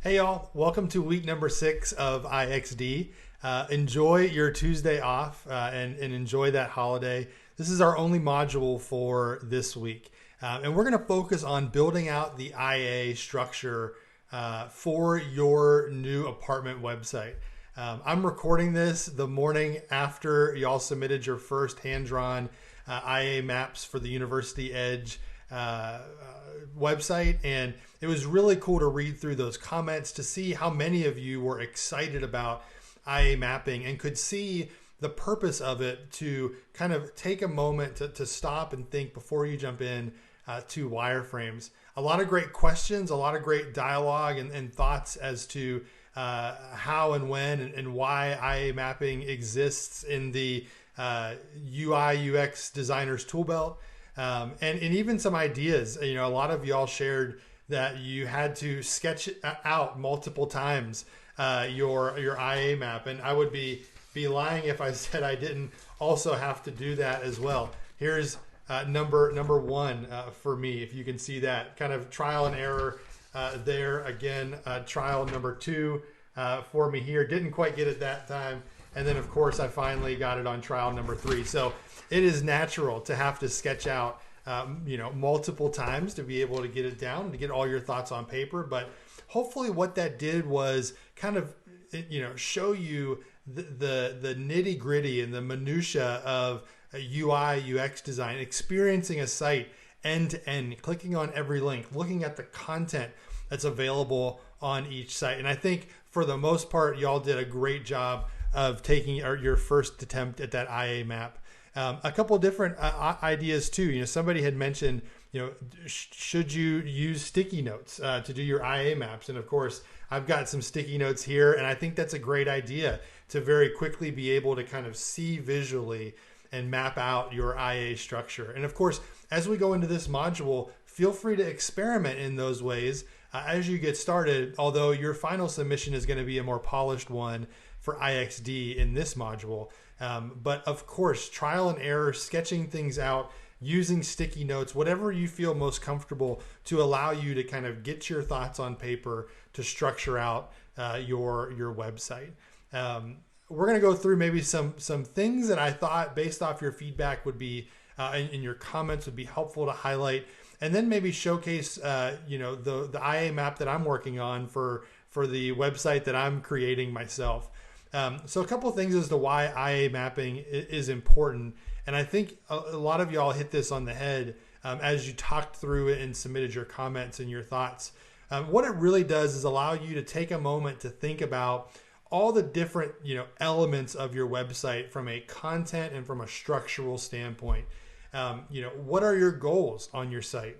Hey y'all, welcome to week number 6 of IXD. Enjoy your Tuesday off and enjoy that holiday. This is our only module for this week. And we're going to focus on building out the IA structure for your new apartment website. I'm recording this the morning after y'all submitted your first hand-drawn IA maps for the University Edge website, and it was really cool to read through those comments to see how many of you were excited about IA mapping and could see the purpose of it, to kind of take a moment to stop and think before you jump in to wireframes. A lot of great questions, a lot of great dialogue and thoughts as to how and when and why IA mapping exists in the UI UX designers tool belt. And even some ideas. A lot of y'all shared that you had to sketch out multiple times your IA map, and I would be lying if I said I didn't also have to do that as well. Here's number one for me, if you can see that kind of trial and error there. Again, trial number 2 for me here. Didn't quite get it that time, and then of course I finally got it on trial number 3. So it is natural to have to sketch out, multiple times to be able to get it down, to get all your thoughts on paper. But hopefully what that did was kind of, show you the nitty gritty and the minutia of a UI UX design, experiencing a site end to end, clicking on every link, looking at the content that's available on each site. And I think for the most part, y'all did a great job of taking your first attempt at that IA map. A couple of different ideas too. Somebody had mentioned, should you use sticky notes to do your IA maps? And of course, I've got some sticky notes here, and I think that's a great idea to very quickly be able to kind of see visually and map out your IA structure. And of course, as we go into this module, feel free to experiment in those ways as you get started, although your final submission is going to be a more polished one for IXD in this module. But of course, trial and error, sketching things out, using sticky notes, whatever you feel most comfortable to allow you to kind of get your thoughts on paper to structure out your website. We're going to go through maybe some things that I thought, based off your feedback, would be in your comments, would be helpful to highlight, and then maybe showcase the IA map that I'm working on for the website that I'm creating myself. So a couple of things as to why IA mapping is important. And I think a lot of y'all hit this on the head as you talked through it and submitted your comments and your thoughts. What it really does is allow you to take a moment to think about all the different elements of your website from a content and from a structural standpoint. What are your goals on your site?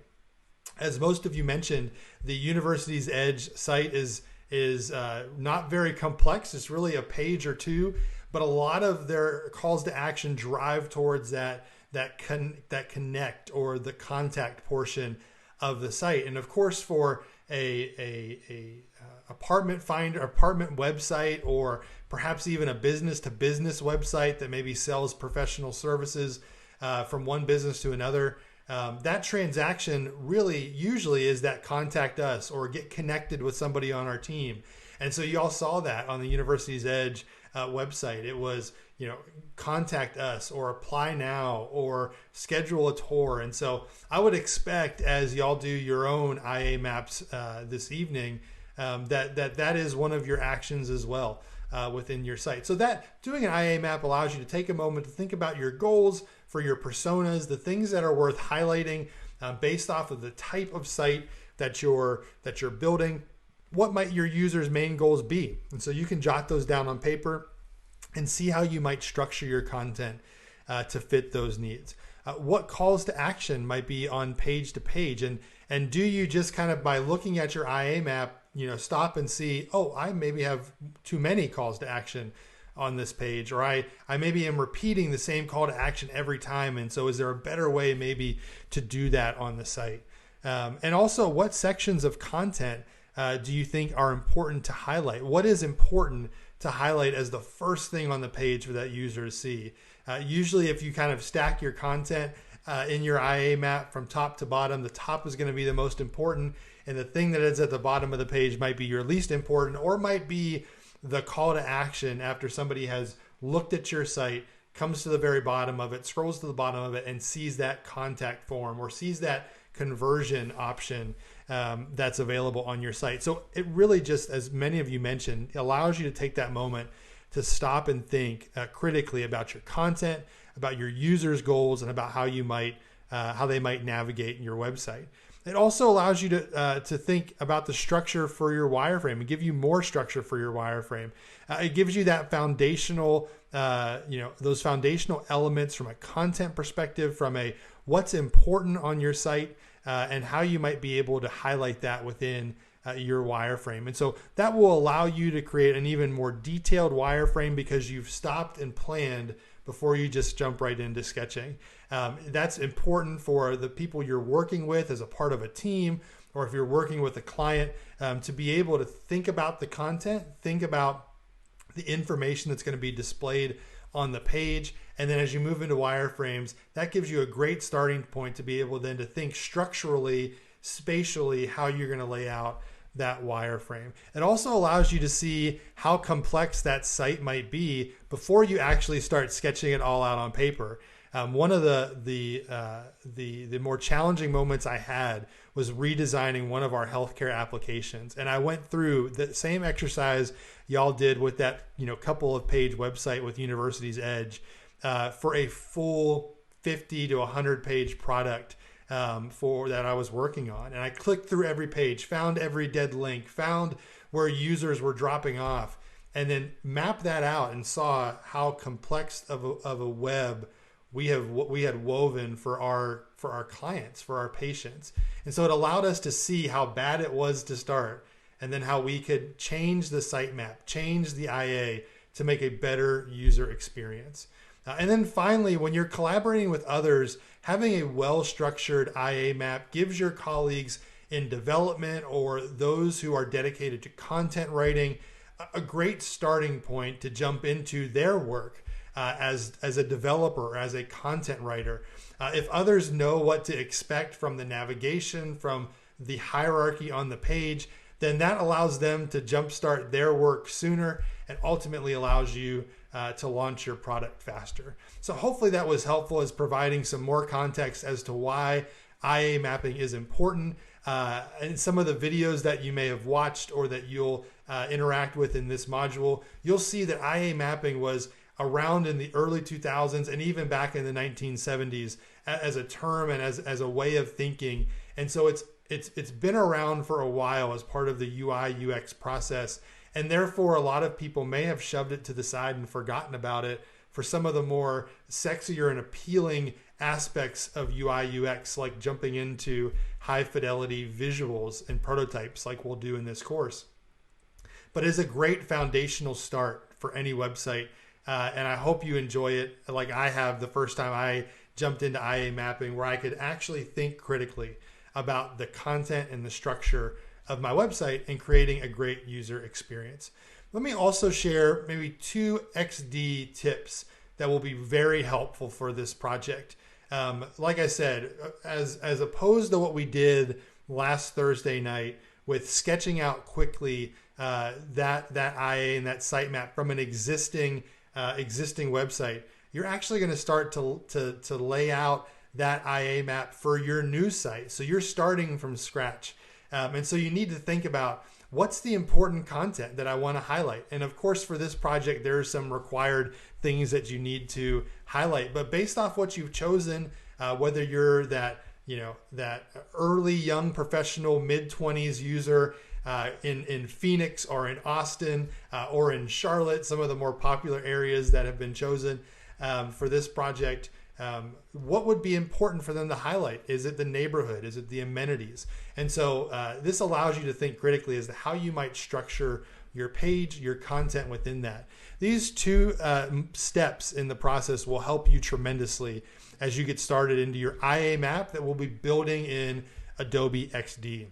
As most of you mentioned, the University's Edge site is not very complex. It's really a page or two, but a lot of their calls to action drive towards that connect or the contact portion of the site. And of course, for a apartment website, or perhaps even a business to business website that maybe sells professional services from one business to another, that transaction really usually is that contact us or get connected with somebody on our team. And so you all saw that on the University's Edge website. It was, contact us or apply now or schedule a tour. And so I would expect, as y'all do your own IA maps this evening, that is one of your actions as well within your site. So that doing an IA map allows you to take a moment to think about your goals for your personas, the things that are worth highlighting based off of the type of site that you're building. What might your users' main goals be? And so you can jot those down on paper and see how you might structure your content to fit those needs. What calls to action might be on page to page, and do you just kind of, by looking at your IA map, stop and see, oh, I maybe have too many calls to action on this page, or I maybe am repeating the same call to action every time. And so is there a better way maybe to do that on the site? And also, what sections of content do you think are important to highlight? What is important to highlight as the first thing on the page for that user to see? Usually if you kind of stack your content in your IA map from top to bottom. The top is going to be the most important, and the thing that is at the bottom of the page might be your least important, or might be the call to action after somebody has looked at your site, comes to the very bottom of it, scrolls to the bottom of it, and sees that contact form or sees that conversion option that's available on your site. So it really just, as many of you mentioned, allows you to take that moment to stop and think critically about your content, about your users' goals, and about how you might how they might navigate your website. It also allows you to think about the structure for your wireframe and give you more structure for your wireframe. It gives you that foundational, those foundational elements from a content perspective, from a what's important on your site, and how you might be able to highlight that within your wireframe. And so that will allow you to create an even more detailed wireframe because you've stopped and planned before you just jump right into sketching. That's important for the people you're working with as a part of a team, or if you're working with a client, to be able to think about the content, think about the information that's going to be displayed on the page. And then as you move into wireframes, that gives you a great starting point to be able then to think structurally, spatially, how you're going to lay out that wireframe. It also allows you to see how complex that site might be before you actually start sketching it all out on paper. One of the more challenging moments I had was redesigning one of our healthcare applications, and I went through the same exercise y'all did with that couple of page website with University's Edge for a full 50 to 100 page product for that I was working on. And I clicked through every page, found every dead link, found where users were dropping off, and then mapped that out and saw how complex of a web we had woven for our clients, for our patients. And so it allowed us to see how bad it was to start, and then how we could change the sitemap, change the IA to make a better user experience. And then finally, when you're collaborating with others, having a well-structured IA map gives your colleagues in development or those who are dedicated to content writing a great starting point to jump into their work as a developer, as a content writer. If others know what to expect from the navigation, from the hierarchy on the page, then that allows them to jumpstart their work sooner and ultimately allows you to launch your product faster. So hopefully that was helpful as providing some more context as to why IA mapping is important. And some of the videos that you may have watched or that you'll interact with in this module, you'll see that IA mapping was around in the early 2000s and even back in the 1970s as a term and as a way of thinking. And so it's been around for a while as part of the UI UX process. And therefore, a lot of people may have shoved it to the side and forgotten about it for some of the more sexier and appealing aspects of UI UX, like jumping into high fidelity visuals and prototypes like we'll do in this course. But it's a great foundational start for any website. And I hope you enjoy it like I have the first time I jumped into IA mapping, where I could actually think critically about the content and the structure of my website and creating a great user experience. Let me also share maybe 2 XD tips that will be very helpful for this project. Like I said, as opposed to what we did last Thursday night with sketching out quickly that IA and that sitemap from an existing website, you're actually going to start to lay out that IA map for your new site. So you're starting from scratch. And so you need to think about what's the important content that I want to highlight. And of course, for this project, there are some required things that you need to highlight. But based off what you've chosen, whether you're that early young professional mid-20s user in Phoenix or in Austin or in Charlotte, some of the more popular areas that have been chosen for this project, what would be important for them to highlight? Is it the neighborhood? Is it the amenities? And so this allows you to think critically as to how you might structure your page, your content within that. These 2 steps in the process will help you tremendously as you get started into your IA map that we'll be building in Adobe XD.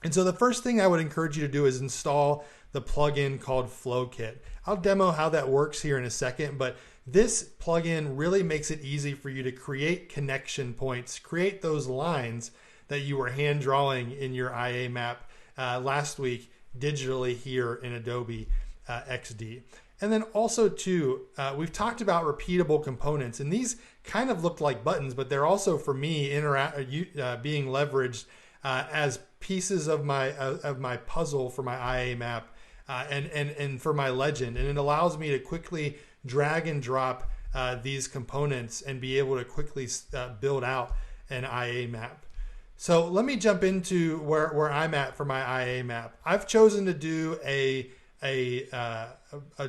And so the first thing I would encourage you to do is install the plugin called FlowKit. I'll demo how that works here in a second, but This plugin really makes it easy for you to create connection points, create those lines that you were hand drawing in your IA map last week digitally here in Adobe XD. And then also too, we've talked about repeatable components, and these kind of look like buttons, but they're also for me being leveraged as pieces of my puzzle for my IA map and for my legend. And it allows me to quickly drag and drop these components and be able to quickly build out an IA map. So let me jump into where I'm at for my IA map. I've chosen to do a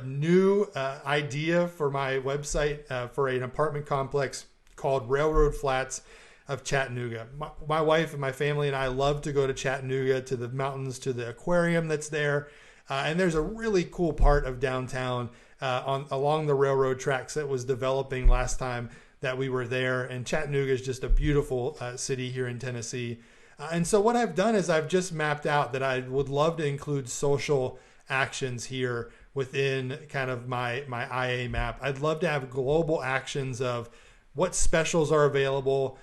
new idea for my website for an apartment complex called Railroad Flats of Chattanooga. My wife and my family and I love to go to Chattanooga, to the mountains, to the aquarium that's there. And there's a really cool part of downtown along the railroad tracks that was developing last time that we were there. And Chattanooga is just a beautiful city here in Tennessee. And so what I've done is I've just mapped out that I would love to include social actions here within kind of my IA map. I'd love to have global actions of what specials are available,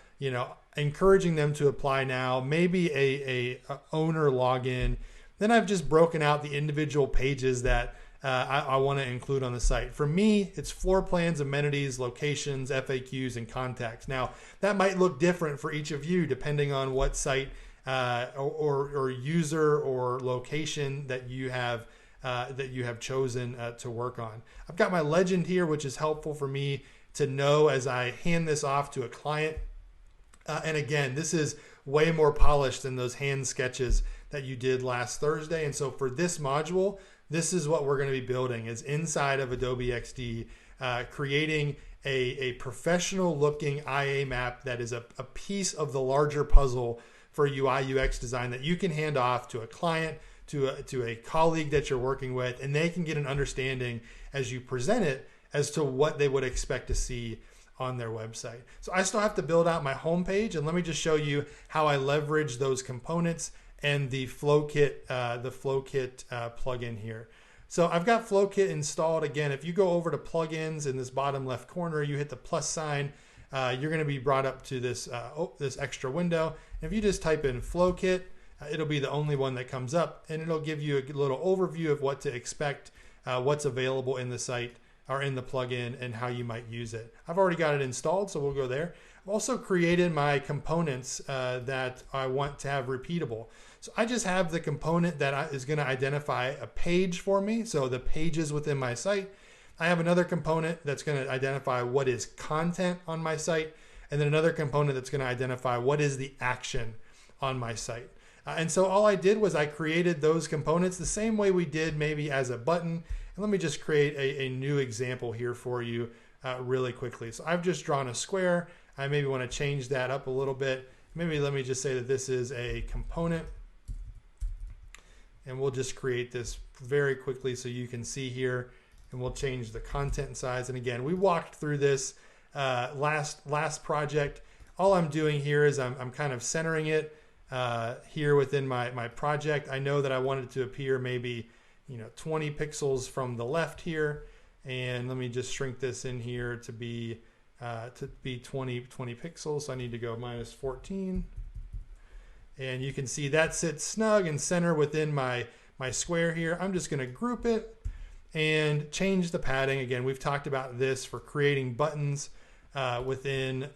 encouraging them to apply now, maybe a owner login. Then I've just broken out the individual pages that I want to include on the site. For me, it's floor plans, amenities, locations, FAQs, and contacts. Now, that might look different for each of you depending on what site or user or location that you have chosen to work on. I've got my legend here, which is helpful for me to know as I hand this off to a client. And again, this is way more polished than those hand sketches that you did last Thursday. And so for this module, this is what we're going to be building is inside of Adobe XD, creating a professional looking IA map that is a piece of the larger puzzle for UI UX design that you can hand off to a client, to a colleague that you're working with, and they can get an understanding as you present it as to what they would expect to see on their website. So I still have to build out my homepage, and let me just show you how I leverage those components and the FlowKit plugin here. So I've got FlowKit installed. Again, if you go over to plugins in this bottom left corner, you hit the plus sign, you're going to be brought up to this extra window. And if you just type in FlowKit, it'll be the only one that comes up, and it'll give you a little overview of what to expect, what's available in the site or in the plugin, and how you might use it. I've already got it installed, so we'll go there. I've also created my components that I want to have repeatable. So I just have the component that is going to identify a page for me, so the pages within my site. I have another component that's going to identify what is content on my site, and then another component that's going to identify what is the action on my site. And so all I did was I created those components the same way we did maybe as a button. And let me just create a new example here for you really quickly. So I've just drawn a square. I maybe want to change that up a little bit. Maybe let me just say that this is a component. And we'll just create this very quickly so you can see here. And we'll change the content size. And again, we walked through this last project. All I'm doing here is I'm kind of centering it here within my project. I know that I want it to appear maybe 20 pixels from the left here, and let me just shrink this in here to be 20 pixels. So I need to go minus 14, and you can see that sits snug and center within my square here. I'm just going to group it and change the padding. Again, we've talked about this for creating buttons within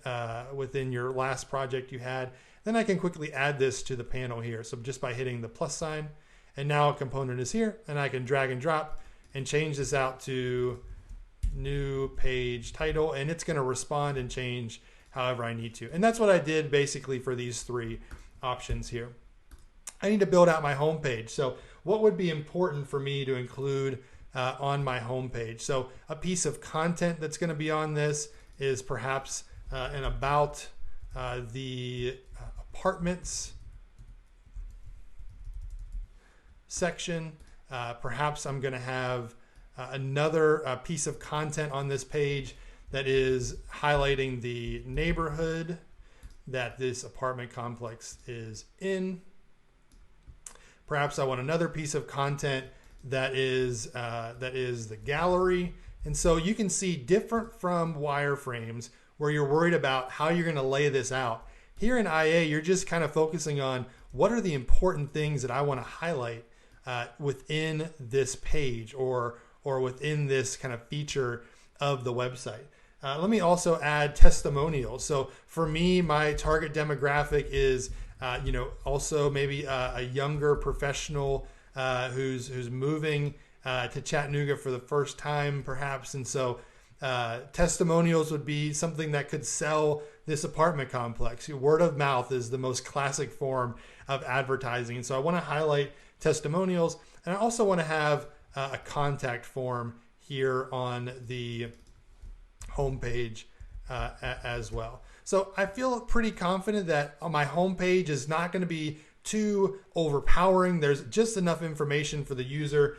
your last project you had. Then I can quickly add this to the panel here. So just by hitting the plus sign, and now a component is here, and I can drag and drop and change this out to new page title, and it's going to respond and change however I need to. And that's what I did basically for these three options here. I need to build out my home page. So what would be important for me to include on my home page? So a piece of content that's going to be on this is perhaps an about the apartments section. Perhaps I'm going to have another piece of content on this page that is highlighting the neighborhood that this apartment complex is in. Perhaps I want another piece of content that is the gallery And so you can see, different from wireframes where you're worried about how you're going to lay this out. Here in IA, you're just kind of focusing on what are the important things that I want to highlight within this page or within this kind of feature of the website. Let me also add testimonials. So for me, my target demographic is, also maybe a younger professional who's moving to Chattanooga for the first time, perhaps. And so testimonials would be something that could sell this apartment complex. Word of mouth is the most classic form of advertising. And so I want to highlight testimonials, and I also want to have a contact form here on the homepage as well. So I feel pretty confident that my homepage is not going to be too overpowering. There's just enough information for the user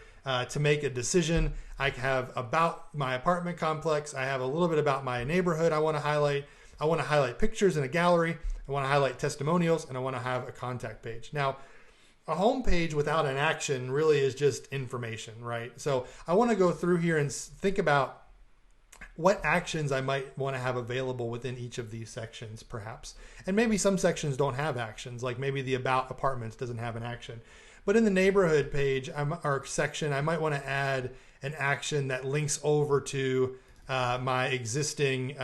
to make a decision. I have about my apartment complex. I have a little bit about my neighborhood I want to highlight. I want to highlight pictures in a gallery. I want to highlight testimonials, and I want to have a contact page. Now, a home page without an action really is just information, right? So I want to go through here and think about what actions I might want to have available within each of these sections, perhaps. And maybe some sections don't have actions, like maybe the about apartments doesn't have an action. But in the neighborhood page or section, I might want to add an action that links over to my existing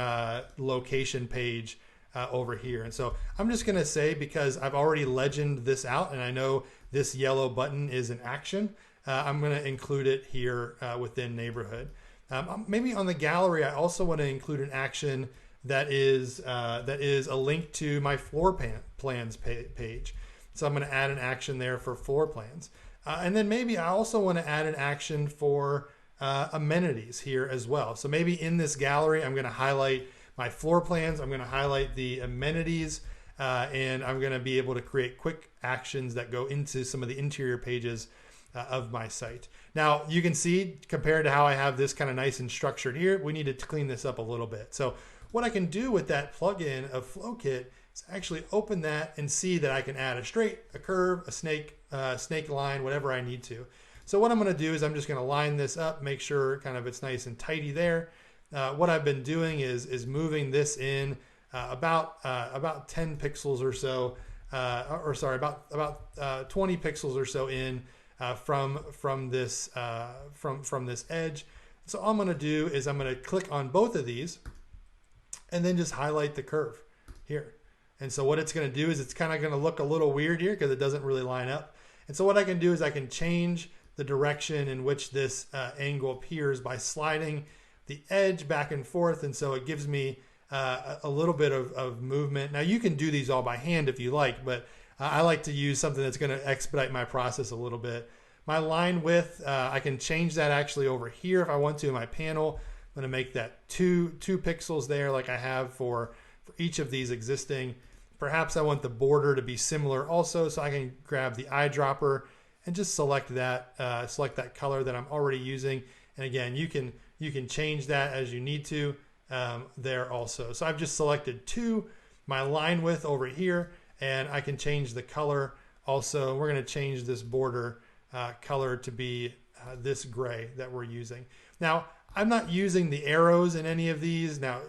location page over here. And so I'm just going to say, because I've already legended this out and I know this yellow button is an action, I'm going to include it here within neighborhood. Maybe on the gallery, I also want to include an action that is a link to my floor plans page. So I'm going to add an action there for floor plans. And then maybe I also want to add an action for amenities here as well. So maybe in this gallery, I'm going to highlight my floor plans. I'm going to highlight the amenities, and I'm going to be able to create quick actions that go into some of the interior pages of my site. Now you can see, compared to how I have this kind of nice and structured here, we need to clean this up a little bit. So what I can do with that plugin of FlowKit is actually open that and see that I can add a straight, a curve, a snake line, whatever I need to. So what I'm going to do is I'm just going to line this up, make sure kind of it's nice and tidy there. What I've been doing is moving this in about 10 pixels or so, about 20 pixels or so in from this edge. So all I'm going to do is I'm going to click on both of these and then just highlight the curve here. And so what it's going to do is it's kind of going to look a little weird here because it doesn't really line up. And so what I can do is I can change the direction in which this angle appears by sliding the edge back and forth. And so it gives me a little bit of movement. Now you can do these all by hand if you like, but I like to use something that's going to expedite my process a little bit. My line width, I can change that actually over here if I want to in my panel. I'm going to make that two pixels there like I have for each of these existing. Perhaps I want the border to be similar also, so I can grab the eyedropper and just select that color that I'm already using. And again, you can change that as you need to there also. So I've just selected my line width over here, and I can change the color also. We're going to change this border color to be this gray that we're using. Now, I'm not using the arrows in any of these. Now,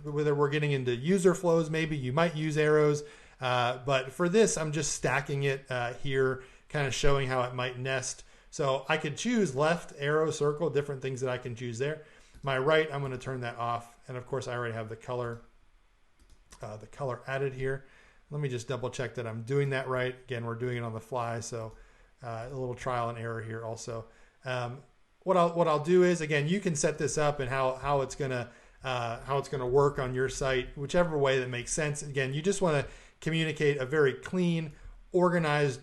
whether we're getting into user flows, maybe you might use arrows. But for this, I'm just stacking it here, kind of showing how it might nest. So I could choose left, arrow, circle, different things that I can choose there. My right, I'm going to turn that off. And of course, I already have the color added here. Let me just double check that I'm doing that right. Again, we're doing it on the fly, so a little trial and error here also. What I'll do is, again, you can set this up and how it's gonna work on your site, whichever way that makes sense. Again, you just want to communicate a very clean, organized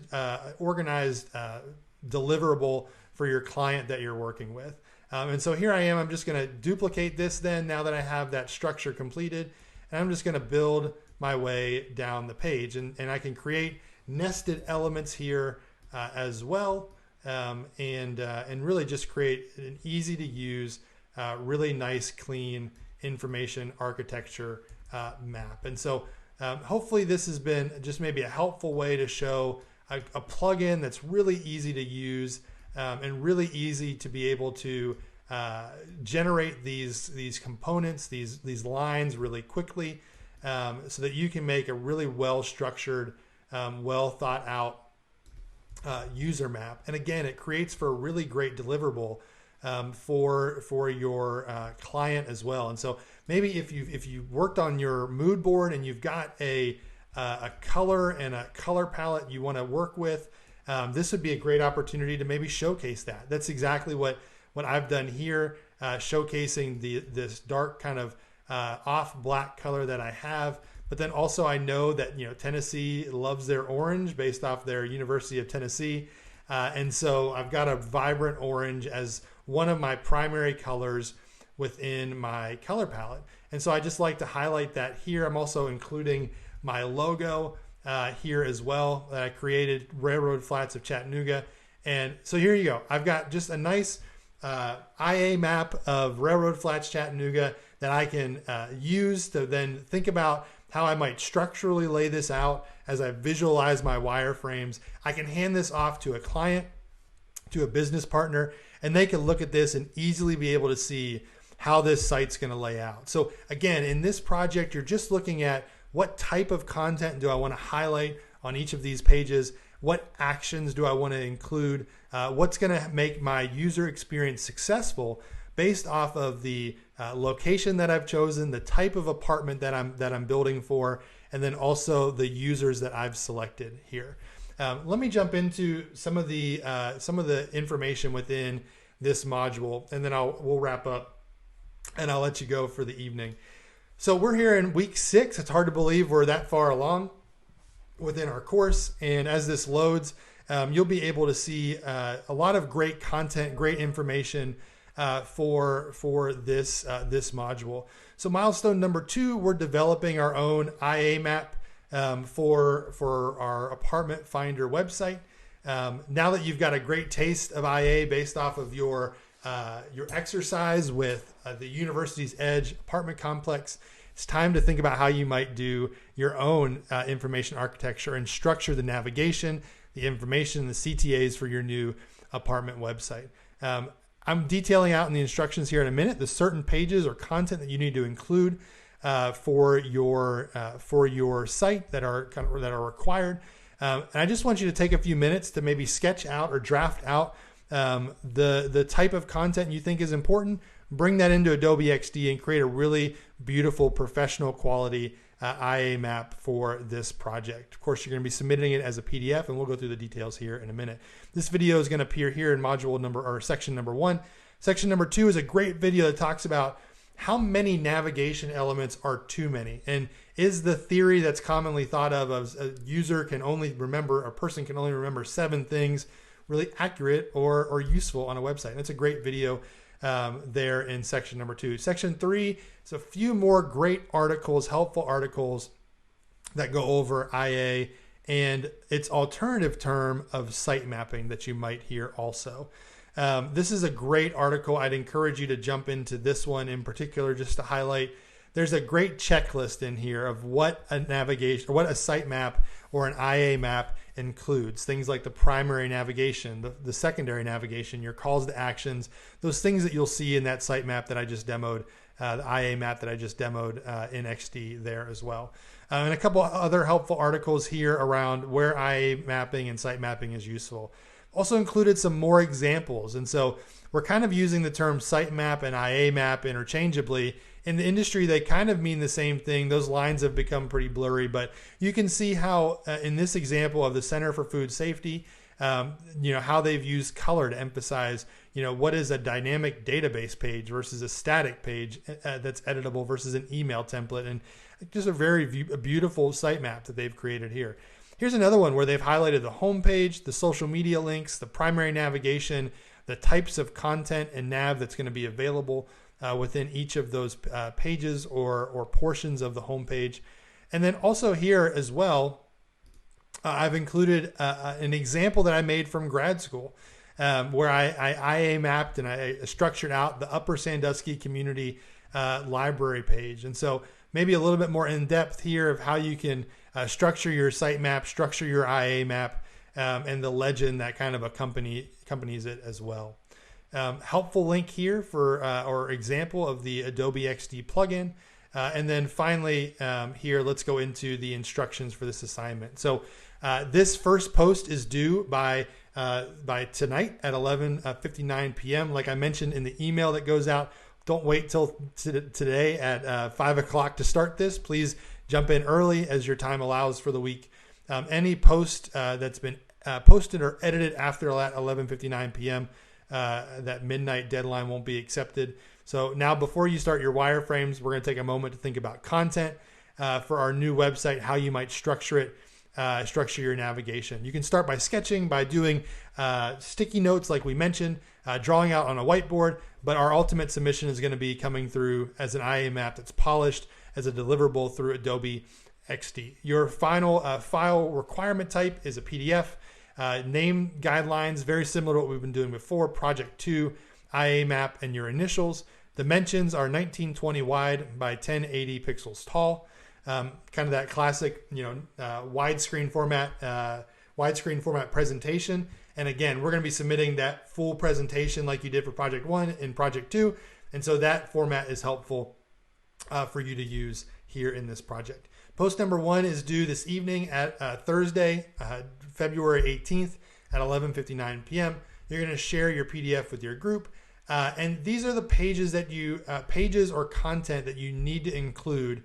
deliverable for your client that you're working with. And so here I am. I'm just going to duplicate this then, now that I have that structure completed, and I'm just going to build my way down the page, and I can create nested elements here as well. And really just create an easy to use, really nice, clean information architecture map. And so hopefully this has been just maybe a helpful way to show a plugin that's really easy to use and really easy to be able to generate these components, these lines really quickly, so that you can make a really well structured, well thought out user map. And again, it creates for a really great deliverable for your client as well. And so maybe if you worked on your mood board and you've got a color and a color palette you want to work with, this would be a great opportunity to maybe showcase that. That's exactly what I've done here, showcasing this dark kind of off black color that I have. But then also I know that, you know, Tennessee loves their orange based off their University of Tennessee. And so I've got a vibrant orange as one of my primary colors within my color palette. And so I just like to highlight that here. I'm also including my logo here as well that I created, Railroad Flats of Chattanooga. And so here you go. I've got just a nice IA map of Railroad Flats, Chattanooga that I can use to then think about how I might structurally lay this out as I visualize my wireframes. I can hand this off to a client, to a business partner, and they can look at this and easily be able to see how this site's going to lay out. So again, in this project, you're just looking at what type of content do I want to highlight on each of these pages? What actions do I want to include? What's going to make my user experience successful based off of the location that I've chosen, the type of apartment that I'm building for, and then also the users that I've selected here. Let me jump into some of the information within this module, and then we'll wrap up, and I'll let you go for the evening. So we're here in week 6. It's hard to believe we're that far along within our course, and as this loads, you'll be able to see a lot of great content, great information for this module. So milestone number 2, we're developing our own IA map for our apartment finder website. Now that you've got a great taste of IA based off of your exercise with the University's Edge apartment complex, it's time to think about how you might do your own information architecture and structure the navigation, the information, the CTAs for your new apartment website. I'm detailing out in the instructions here in a minute the certain pages or content that you need to include for your site that are required. And I just want you to take a few minutes to maybe sketch out or draft out the type of content you think is important. Bring that into Adobe XD and create a really beautiful, professional quality IA map for this project. Of course, you're going to be submitting it as a PDF, and we'll go through the details here in a minute. This video is going to appear here in section number 1. Section number 2 is a great video that talks about how many navigation elements are too many, and is the theory that's commonly thought of as a user can only remember, a person can only remember 7 things really accurate or useful on a website. And it's a great video there in section number 2. Section 3 is a few more great articles, helpful articles that go over IA and its alternative term of site mapping that you might hear also. This is a great article. I'd encourage you to jump into this one in particular just to highlight. There's a great checklist in here of what a navigation or what a site map or an IA map includes. Things like the primary navigation, the secondary navigation, your calls to actions, those things that you'll see in that site map that I just demoed, the IA map that I just demoed in XD there as well. And a couple other helpful articles here around where IA mapping and site mapping is useful. Also included some more examples. And so we're kind of using the term site map and IA map interchangeably. In the industry, they kind of mean the same thing. Those lines have become pretty blurry, but you can see how in this example of the Center for Food Safety, how they've used color to emphasize, what is a dynamic database page versus a static page that's editable versus an email template. And just a very beautiful site map that they've created here. Here's another one where they've highlighted the home page, the social media links, the primary navigation, the types of content and nav that's going to be available within each of those pages or portions of the home page. And then also here as well, I've included an example that I made from grad school where I IA mapped and I structured out the Upper Sandusky Community Library page. And so maybe a little bit more in depth here of how you can structure your site map, structure your IA map, and the legend that kind of accompanies it as well. Helpful link here for or example of the Adobe XD plugin. And then finally here, let's go into the instructions for this assignment. So this first post is due by tonight at 11:59 p.m. Like I mentioned in the email that goes out, don't wait till today at 5 o'clock to start this. Please jump in early as your time allows for the week. Any post that's been posted or edited after 11:59 p.m., that midnight deadline won't be accepted. So now before you start your wireframes, we're going to take a moment to think about content for our new website, how you might structure it, structure your navigation. You can start by sketching, by doing sticky notes like we mentioned, drawing out on a whiteboard, but our ultimate submission is going to be coming through as an IA map that's polished as a deliverable through Adobe XD. Your final file requirement type is a PDF. Name guidelines, very similar to what we've been doing before, Project 2, IA map, and your initials. Dimensions are 1920 wide by 1080 pixels tall. Kind of that classic, widescreen format presentation. And again, we're going to be submitting that full presentation like you did for Project 1 in Project 2. And so that format is helpful for you to use here in this project. Post number 1 is due this evening at Thursday, February 18th at 11:59 p.m. You're going to share your PDF with your group. And these are the pages that pages or content that you need to include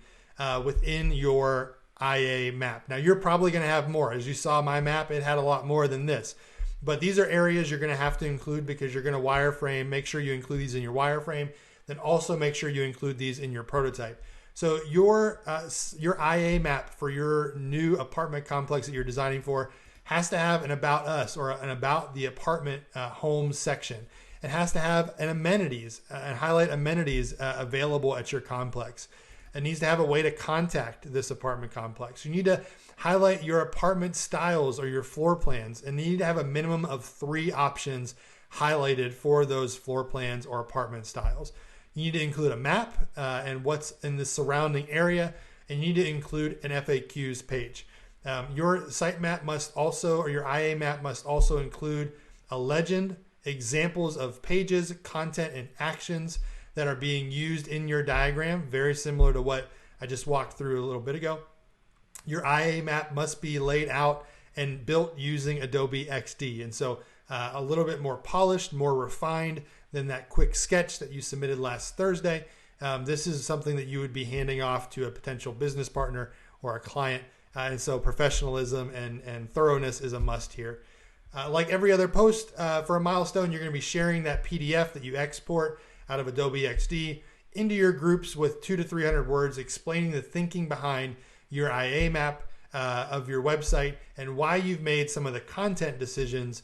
within your IA map. Now, you're probably going to have more. As you saw my map, it had a lot more than this. But these are areas you're going to have to include because you're going to wireframe. Make sure you include these in your wireframe. Then also make sure you include these in your prototype. So your IA map for your new apartment complex that you're designing for has to have an about us or an about the apartment home section. It has to have an amenities and highlight amenities available at your complex. It needs to have a way to contact this apartment complex. You need to highlight your apartment styles or your floor plans, and you need to have a minimum of 3 options highlighted for those floor plans or apartment styles. You need to include a map and what's in the surrounding area, and you need to include an FAQs page. Your site map must also, or your IA map must also include a legend, examples of pages, content, and actions that are being used in your diagram, very similar to what I just walked through a little bit ago. Your IA map must be laid out and built using Adobe XD. And so a little bit more polished, more refined than that quick sketch that you submitted last Thursday. This is something that you would be handing off to a potential business partner or a client. And so professionalism and thoroughness is a must here. Like every other post for a milestone, you're going to be sharing that PDF that you export out of Adobe XD into your groups with 200 to 300 words explaining the thinking behind your IA map of your website and why you've made some of the content decisions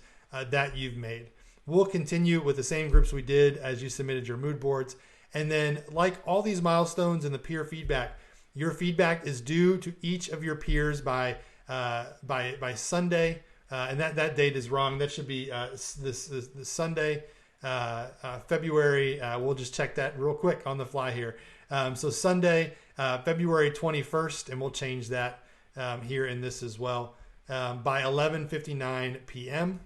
that you've made. We'll continue with the same groups we did as you submitted your mood boards. And then, like all these milestones in the peer feedback, your feedback is due to each of your peers by Sunday. And that date is wrong. That should be this Sunday, February. We'll just check that real quick on the fly here. So Sunday, February 21st, and we'll change that here in this as well, by 11:59 p.m.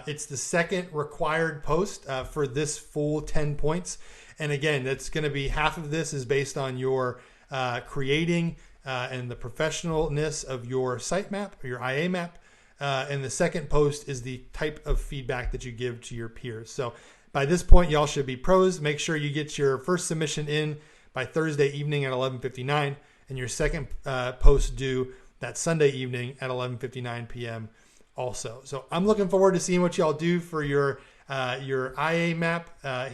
It's the second required post for this full 10 points. And again, that's going to be half of this is based on your creating and the professionalness of your site map or your IA map. And the second post is the type of feedback that you give to your peers. So by this point, y'all should be pros. Make sure you get your first submission in by Thursday evening at 11:59 and your second post due that Sunday evening at 11:59 p.m. also. So I'm looking forward to seeing what y'all do for your IA map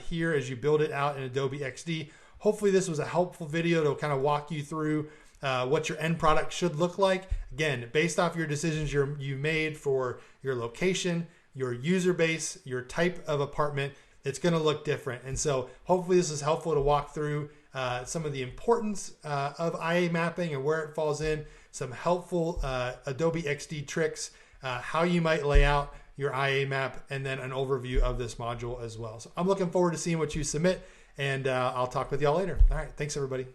here as you build it out in Adobe XD. Hopefully this was a helpful video to kind of walk you through what your end product should look like. Again, based off your decisions you made for your location, your user base, your type of apartment, it's going to look different. And so hopefully this is helpful to walk through some of the importance of IA mapping and where it falls in, some helpful Adobe XD tricks, how you might lay out your IA map, and then an overview of this module as well. So I'm looking forward to seeing what you submit, and I'll talk with y'all later. All right. Thanks, everybody.